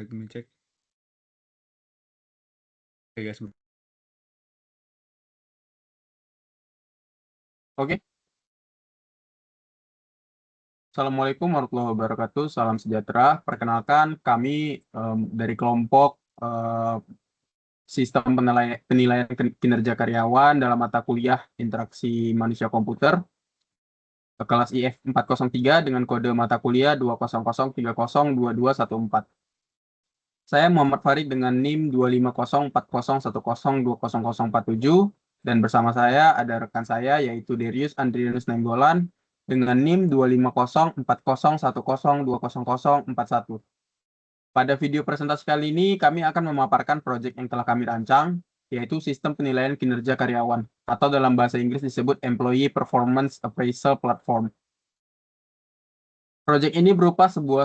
Let me check. Oke guys. Oke. Assalamualaikum warahmatullahi wabarakatuh. Salam sejahtera. Perkenalkan, kami dari kelompok sistem penilaian kinerja karyawan dalam mata kuliah interaksi manusia komputer kelas IF 403 dengan kode mata kuliah 200302214. Saya Muhammad Farid dengan NIM 2504010200047 dan bersama saya ada rekan saya yaitu Darius Andrianus Nainggolan dengan NIM 2504010200041. Pada video presentasi kali ini kami akan memaparkan proyek yang telah kami rancang, yaitu sistem penilaian kinerja karyawan atau dalam bahasa Inggris disebut Employee Performance Appraisal Platform. Proyek ini berupa sebuah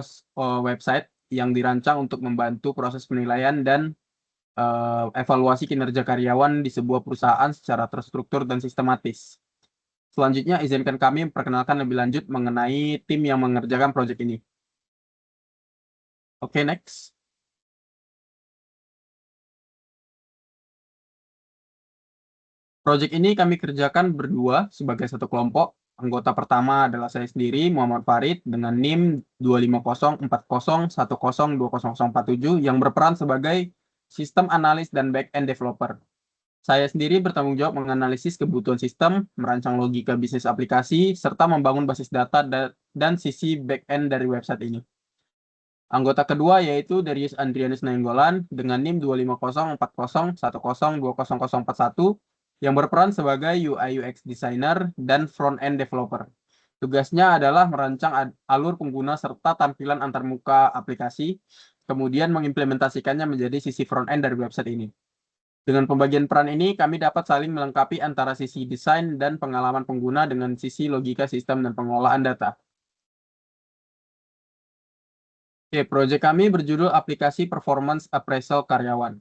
website yang dirancang untuk membantu proses penilaian dan evaluasi kinerja karyawan di sebuah perusahaan secara terstruktur dan sistematis. Selanjutnya, izinkan kami memperkenalkan lebih lanjut mengenai tim yang mengerjakan proyek ini. Oke, next. Proyek ini kami kerjakan berdua sebagai satu kelompok. Anggota pertama adalah saya sendiri, Muhammad Farid, dengan NIM 2504010200047 yang berperan sebagai sistem analis dan back-end developer. Saya sendiri bertanggung jawab menganalisis kebutuhan sistem, merancang logika bisnis aplikasi, serta membangun basis data dan sisi back-end dari website ini. Anggota kedua yaitu Darius Andrianus Nainggolan dengan NIM 2504010200041 yang berperan sebagai UI UX designer dan front-end developer. Tugasnya adalah merancang alur pengguna serta tampilan antarmuka aplikasi, kemudian mengimplementasikannya menjadi sisi front-end dari website ini. Dengan pembagian peran ini, kami dapat saling melengkapi antara sisi desain dan pengalaman pengguna dengan sisi logika sistem dan pengelolaan data. Oke, proyek kami berjudul Aplikasi Performance Appraisal Karyawan.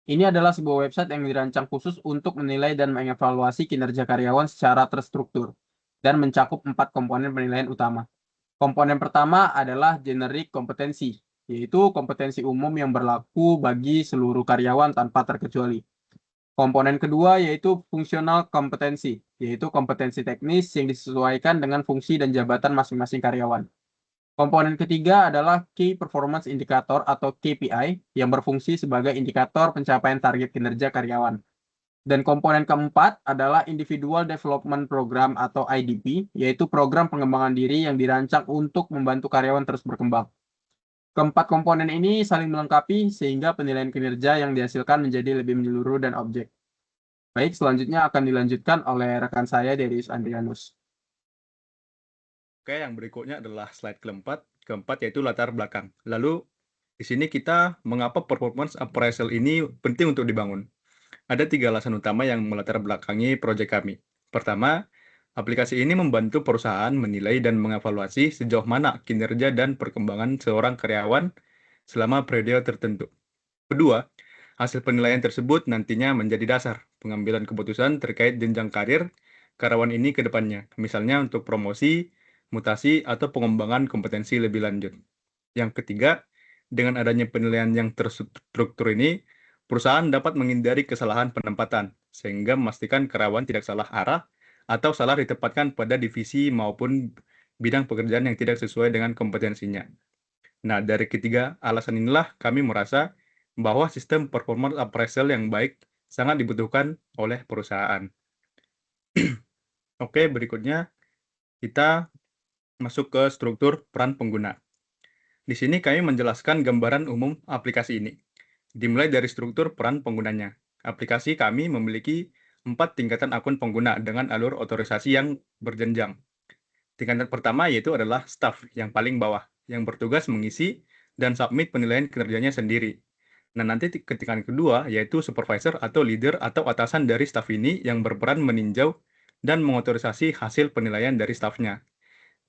Ini adalah sebuah website yang dirancang khusus untuk menilai dan mengevaluasi kinerja karyawan secara terstruktur dan mencakup 4 komponen penilaian utama. Komponen pertama adalah generik kompetensi, yaitu kompetensi umum yang berlaku bagi seluruh karyawan tanpa terkecuali. Komponen kedua yaitu fungsional kompetensi, yaitu kompetensi teknis yang disesuaikan dengan fungsi dan jabatan masing-masing karyawan. Komponen ketiga adalah Key Performance Indicator atau KPI yang berfungsi sebagai indikator pencapaian target kinerja karyawan. Dan komponen keempat adalah Individual Development Program atau IDP, yaitu program pengembangan diri yang dirancang untuk membantu karyawan terus berkembang. Keempat komponen ini saling melengkapi sehingga penilaian kinerja yang dihasilkan menjadi lebih menyeluruh dan objek. Baik, selanjutnya akan dilanjutkan oleh rekan saya Darius Andrianus. Oke, yang berikutnya adalah slide keempat. Keempat yaitu latar belakang. Lalu, di sini kita mengapa performance appraisal ini penting untuk dibangun. Ada 3 alasan utama yang melatar belakangi proyek kami. Pertama, aplikasi ini membantu perusahaan menilai dan mengevaluasi sejauh mana kinerja dan perkembangan seorang karyawan selama periode tertentu. Kedua, hasil penilaian tersebut nantinya menjadi dasar pengambilan keputusan terkait jenjang karir karyawan ini ke depannya, misalnya untuk promosi, mutasi, atau pengembangan kompetensi lebih lanjut. Yang ketiga, dengan adanya penilaian yang terstruktur ini, perusahaan dapat menghindari kesalahan penempatan, sehingga memastikan karyawan tidak salah arah atau salah ditempatkan pada divisi maupun bidang pekerjaan yang tidak sesuai dengan kompetensinya. Nah, dari ketiga alasan inilah kami merasa bahwa sistem performance appraisal yang baik sangat dibutuhkan oleh perusahaan. Oke, berikutnya kita masuk ke struktur peran pengguna. Di sini kami menjelaskan gambaran umum aplikasi ini. Dimulai dari struktur peran penggunanya. Aplikasi kami memiliki 4 tingkatan akun pengguna dengan alur otorisasi yang berjenjang. Tingkatan pertama yaitu adalah staff yang paling bawah, yang bertugas mengisi dan submit penilaian kinerjanya sendiri. Nah, nanti tingkatan kedua yaitu supervisor atau leader atau atasan dari staff ini yang berperan meninjau dan mengotorisasi hasil penilaian dari staffnya.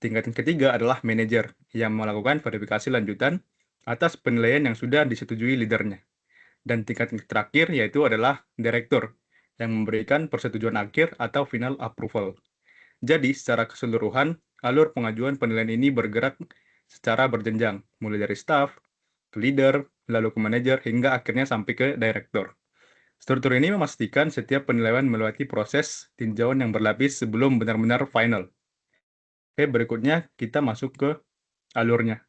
Tingkatan ketiga adalah manajer yang melakukan verifikasi lanjutan atas penilaian yang sudah disetujui leadernya. Dan tingkatan terakhir yaitu adalah direktur yang memberikan persetujuan akhir atau final approval. Jadi, secara keseluruhan, alur pengajuan penilaian ini bergerak secara berjenjang, mulai dari staff, ke leader, lalu ke manajer, hingga akhirnya sampai ke direktur. Struktur ini memastikan setiap penilaian melewati proses tinjauan yang berlapis sebelum benar-benar final. Oke, berikutnya kita masuk ke alurnya.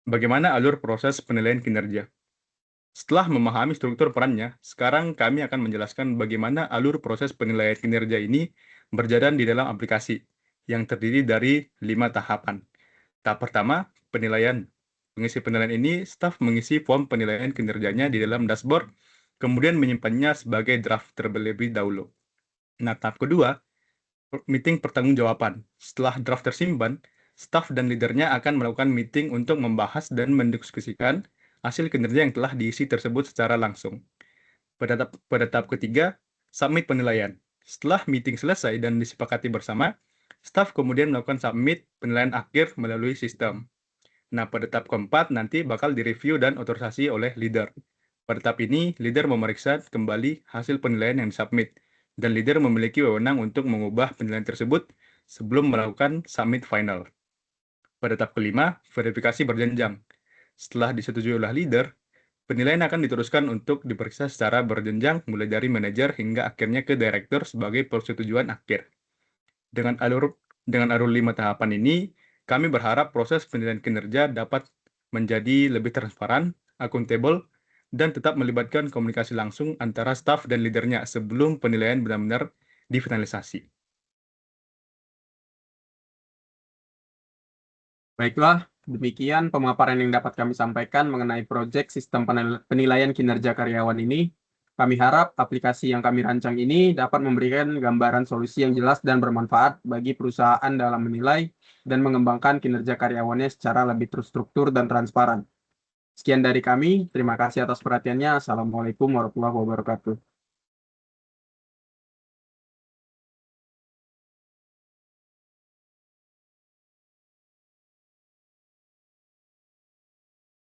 Bagaimana alur proses penilaian kinerja? Setelah memahami struktur perannya, sekarang kami akan menjelaskan bagaimana alur proses penilaian kinerja ini berjalan di dalam aplikasi, yang terdiri dari 5 tahapan. Tahap pertama, penilaian. Pengisi penilaian ini, staf mengisi form penilaian kinerjanya di dalam dashboard, kemudian menyimpannya sebagai draft terlebih dahulu. Nah, tahap kedua, meeting pertanggungjawaban. Setelah draft tersimpan, staf dan leadernya akan melakukan meeting untuk membahas dan mendiskusikan hasil kinerja yang telah diisi tersebut secara langsung. Pada tahap ketiga, submit penilaian. Setelah meeting selesai dan disepakati bersama, staf kemudian melakukan submit penilaian akhir melalui sistem. Nah, pada tahap keempat nanti bakal direview dan otorisasi oleh leader. Pada tahap ini, leader memeriksa kembali hasil penilaian yang disubmit, dan leader memiliki wewenang untuk mengubah penilaian tersebut sebelum melakukan submit final. Pada tahap kelima, verifikasi berjenjang. Setelah disetujui oleh leader, penilaian akan diteruskan untuk diperiksa secara berjenjang mulai dari manajer hingga akhirnya ke direktur sebagai persetujuan akhir. Dengan alur 5 tahapan ini, kami berharap proses penilaian kinerja dapat menjadi lebih transparan, akuntabel, dan tetap melibatkan komunikasi langsung antara staf dan leadernya sebelum penilaian benar-benar difinalisasi. Baiklah, demikian pemaparan yang dapat kami sampaikan mengenai proyek sistem penilaian kinerja karyawan ini. Kami harap aplikasi yang kami rancang ini dapat memberikan gambaran solusi yang jelas dan bermanfaat bagi perusahaan dalam menilai dan mengembangkan kinerja karyawannya secara lebih terstruktur dan transparan. Sekian dari kami, terima kasih atas perhatiannya. Assalamualaikum warahmatullahi wabarakatuh.